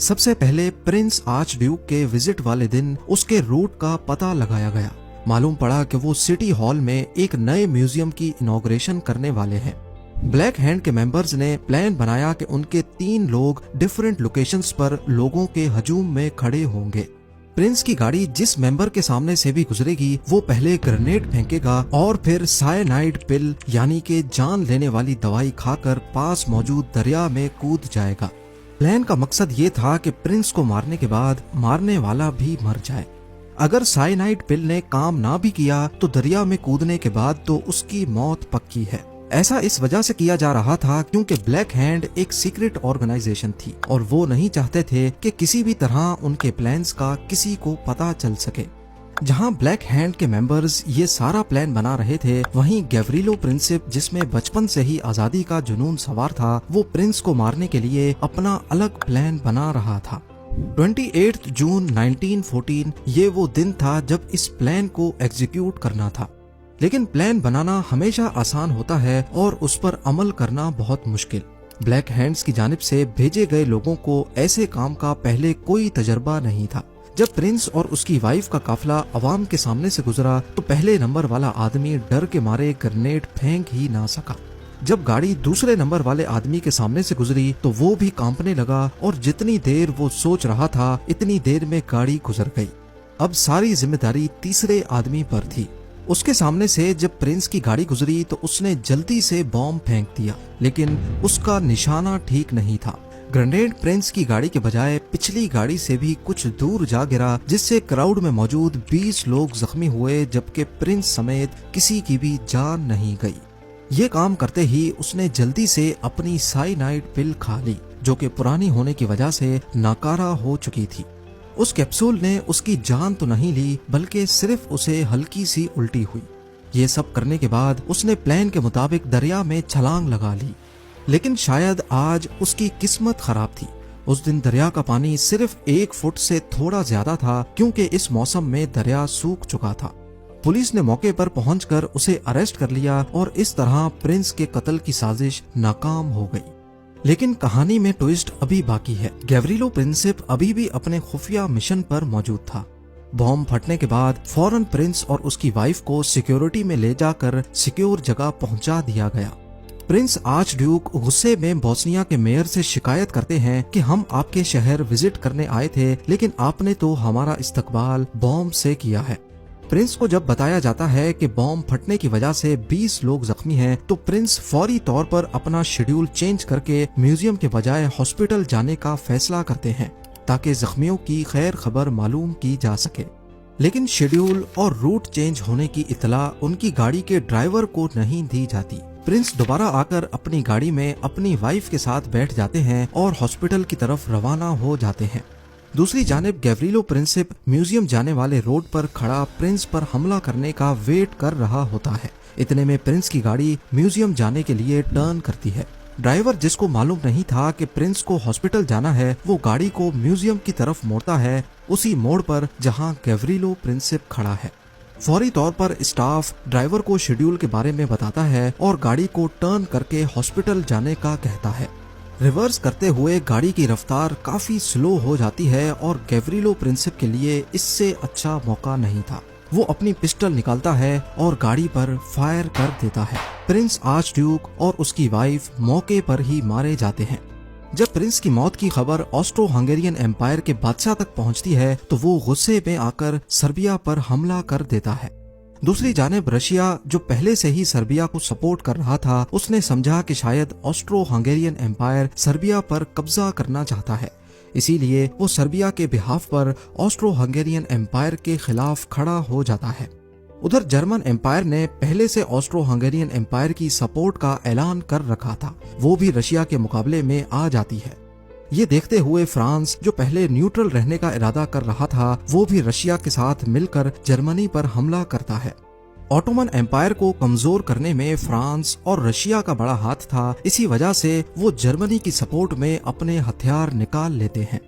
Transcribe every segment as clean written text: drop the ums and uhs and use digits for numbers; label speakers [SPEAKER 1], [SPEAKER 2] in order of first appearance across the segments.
[SPEAKER 1] सबसे पहले Prince arch Duke के विजिट वाले दिन उसके रूट का पता लगाया गया। मालूम पड़ा कि वो सिटी हॉल में एक नए म्यूजियम की इनॉग्रेशन करने वाले हैं। ब्लैक हैंड के मेंबर्स ने प्लान बनाया कि उनके 3 लोग डिफरेंट लोकेशंस पर लोगों के हजूम में खड़े होंगे। प्रिंस की गाड़ी जिस मेंबर के सामने से भी गुजरेगी वो पहले ग्रेनेड फेंकेगा और फिर साइनाइड पिल यानी कि जान लेने वाली दवाई खाकर पास मौजूद दरिया में कूद जाएगा। प्लान का मकसद ये था कि प्रिंस को मारने के बाद मारने वाला भी मर जाए। अगर साइनाइड पिल ने काम ना भी किया तो दरिया में कूदने के बाद तो उसकी मौत पक्की है। ऐसा इस वजह से किया जा रहा था क्योंकि ब्लैक हैंड एक सीक्रेट ऑर्गेनाइजेशन थी और वो नहीं चाहते थे कि किसी भी तरह उनके प्लान्स का किसी को पता चल सके। जहां ब्लैक हैंड के मेंबर्स ये सारा प्लान बना रहे थे, वहीं गैवरिलो प्रिंसिप, जिसमें बचपन से ही आजादी का जुनून सवार था, वो प्रिंस को मारने के लिए अपना अलग प्लान बना रहा था। 28 जून 1914 ये वो दिन था जब इस प्लान को एग्जीक्यूट करना था। लेकिन प्लान बनाना हमेशा आसान होता है और उस पर अमल करना बहुत मुश्किल। ब्लैक हैंड्स की जानिब से भेजे गए लोगों को ऐसे काम का पहले कोई तजर्बा नहीं था। जब प्रिंस और उसकी वाइफ का काफिला अवाम के सामने से गुजरा तो पहले नंबर वाला आदमी डर के मारे ग्रेनेड फेंक ही ना सका। जब गाड़ी दूसरे नंबर वाले आदमी के सामने से गुजरी तो वो भी कांपने लगा और जितनी देर वो सोच रहा था इतनी देर में गाड़ी गुजर गई। अब सारी जिम्मेदारी तीसरे आदमी पर थी। उसके सामने से जब प्रिंस की गाड़ी गुजरी तो उसने जल्दी से बॉम्ब फेंक दिया, लेकिन उसका निशाना ठीक नहीं था। ग्रेनेड प्रिंस की गाड़ी के बजाय पिछली गाड़ी से भी कुछ दूर जा गिरा, जिससे क्राउड में मौजूद 20 लोग जख्मी हुए, जबकि प्रिंस समेत किसी की भी जान नहीं गई। ये काम करते ही उसने जल्दी से अपनी साइनाइड पिल खा ली, जो कि पुरानी होने की वजह से नाकारा हो चुकी थी। उस कैप्सूल ने उसकी जान तो नहीं ली, बल्कि सिर्फ उसे हल्की सी उल्टी हुई। ये सब करने के बाद उसने प्लान के मुताबिक दरिया में छलांग लगा ली। लेकिन शायद आज उसकी किस्मत खराब थी। उस दिन दरिया का पानी सिर्फ 1 फुट से थोड़ा ज्यादा था, क्योंकि इस मौसम में दरिया सूख चुका था। पुलिस ने मौके पर पहुंचकर उसे अरेस्ट कर लिया और इस तरह प्रिंस के कत्ल की साजिश नाकाम हो गई। लेकिन कहानी में ट्विस्ट अभी बाकी है। गैवरिलो प्रिंसिप अभी भी अपने खुफिया मिशन पर मौजूद था। बॉम्ब फटने के बाद फौरन प्रिंस और उसकी वाइफ को सिक्योरिटी में ले जाकर सिक्योर जगह पहुंचा दिया गया। प्रिंस आर्च ड्यूक गुस्से में बोस्निया के मेयर से शिकायत करते हैं कि हम आपके शहर विजिट करने आए थे, लेकिन आपने तो हमारा इस्तकबाल बॉम्ब से किया है। प्रिंस को जब बताया जाता है कि बॉम्ब फटने की वजह से 20 लोग जख्मी हैं, तो प्रिंस फौरी तौर पर अपना शेड्यूल चेंज करके म्यूजियम के बजाय हॉस्पिटल जाने का फैसला करते हैं, ताकि जख्मियों की खैर खबर मालूम की जा सके। लेकिन शेड्यूल और रूट चेंज होने की इतला उनकी गाड़ी के ड्राइवर को नहीं दी जाती। प्रिंस दोबारा आकर अपनी गाड़ी में अपनी वाइफ के साथ बैठ जाते हैं और हॉस्पिटल की तरफ रवाना हो जाते हैं। दूसरी जानिब गैवरिलो प्रिंसिप म्यूजियम जाने वाले रोड पर खड़ा प्रिंस पर हमला करने का वेट कर रहा होता है। इतने में प्रिंस की गाड़ी म्यूजियम जाने के लिए टर्न करती है। ड्राइवर, जिसको मालूम नहीं था कि प्रिंस को हॉस्पिटल जाना है, वो गाड़ी को म्यूजियम की तरफ मोड़ता है, उसी मोड़ पर जहां गैवरिलो प्रिंसिप खड़ा है। फौरी तौर पर स्टाफ ड्राइवर को शेड्यूल के बारे में बताता है और गाड़ी को टर्न करके हॉस्पिटल जाने का कहता है। रिवर्स करते हुए गाड़ी की रफ्तार काफी स्लो हो जाती है और गैवरिलो प्रिंसिप के लिए इससे अच्छा मौका नहीं था। वो अपनी पिस्टल निकालता है और गाड़ी पर फायर कर देता है। प्रिंस आर्च ड्यूक और उसकी वाइफ मौके पर ही मारे जाते हैं। जब प्रिंस की मौत की खबर ऑस्ट्रो हंगेरियन एम्पायर के बादशाह तक पहुंचती है तो वो गुस्से में आकर सर्बिया पर हमला कर देता है। दूसरी जानिब रशिया, जो पहले से ही सर्बिया को सपोर्ट कर रहा था, उसने समझा कि शायद ऑस्ट्रो हंगेरियन एम्पायर सर्बिया पर कब्जा करना चाहता है। इसीलिए वो सर्बिया के बिहाफ पर ऑस्ट्रो हंगेरियन एम्पायर के खिलाफ खड़ा हो जाता है। उधर जर्मन एम्पायर ने पहले से ऑस्ट्रो हंगेरियन एम्पायर की सपोर्ट का ऐलान कर रखा था, वो भी रशिया के मुकाबले में आ जाती है। ये देखते हुए फ्रांस, जो पहले न्यूट्रल रहने का इरादा कर रहा था, वो भी रशिया के साथ मिलकर जर्मनी पर हमला करता है। ऑटोमन एम्पायर को कमजोर करने में फ्रांस और रशिया का बड़ा हाथ था, इसी वजह से वो जर्मनी की सपोर्ट में अपने हथियार निकाल लेते हैं।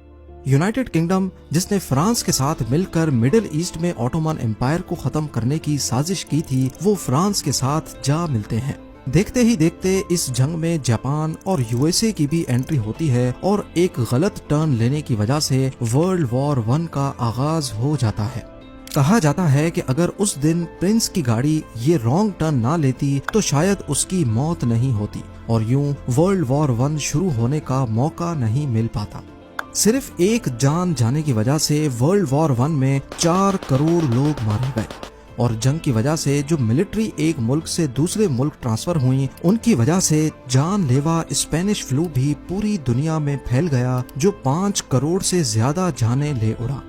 [SPEAKER 1] यूनाइटेड किंगडम, जिसने फ्रांस के साथ मिलकर मिडिल ईस्ट में ऑटोमन एम्पायर को खत्म करने की साजिश की थी, वो फ्रांस के साथ जा मिलते हैं। देखते ही देखते इस जंग में जापान और यूएसए की भी एंट्री होती है और एक गलत टर्न लेने की वजह से वर्ल्ड वॉर 1 का आगाज हो जाता है। कहा जाता है कि अगर उस दिन प्रिंस की गाड़ी ये रॉन्ग टर्न ना लेती तो शायद उसकी मौत नहीं होती और यूं वर्ल्ड वॉर 1 शुरू होने का मौका नहीं मिल पाता। सिर्फ एक जान जाने की वजह से वर्ल्ड वॉर 1 में 4 करोड़ लोग मारे गए और जंग की वजह से जो मिलिट्री एक मुल्क से दूसरे मुल्क ट्रांसफर हुई उनकी वजह से जानलेवा स्पेनिश फ्लू भी पूरी दुनिया में फैल गया जो 5 करोड़ से ज्यादा जाने ले उड़ा।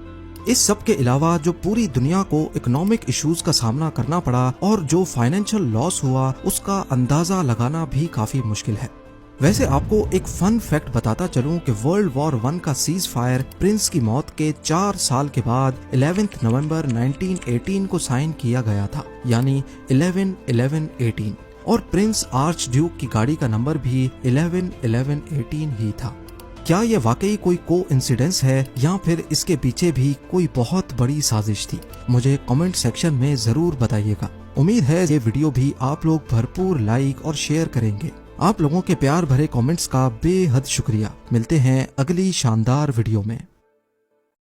[SPEAKER 1] इस सब के अलावा जो पूरी दुनिया को इकोनॉमिक इश्यूज का सामना करना पड़ा और जो फाइनेंशियल लॉस हुआ उसका अंदाजा लगाना भी काफी मुश्किल है। वैसे आपको एक फन फैक्ट बताता चलूं कि वर्ल्ड वॉर 1 का सीज फायर प्रिंस की मौत के 4 साल के बाद 11 नवंबर 1918 को साइन किया गया था, यानी 11-11-18, और प्रिंस आर्च ड्यूक की गाड़ी का नंबर भी 11-11-18 ही था। क्या ये वाकई कोई कोइंसिडेंस है या फिर इसके पीछे भी कोई बहुत बड़ी साजिश थी? मुझे कमेंट सेक्शन में जरूर बताइएगा। उम्मीद है ये वीडियो भी आप लोग भरपूर लाइक और शेयर करेंगे। आप लोगों के प्यार भरे कमेंट्स का बेहद शुक्रिया। मिलते हैं अगली शानदार वीडियो में।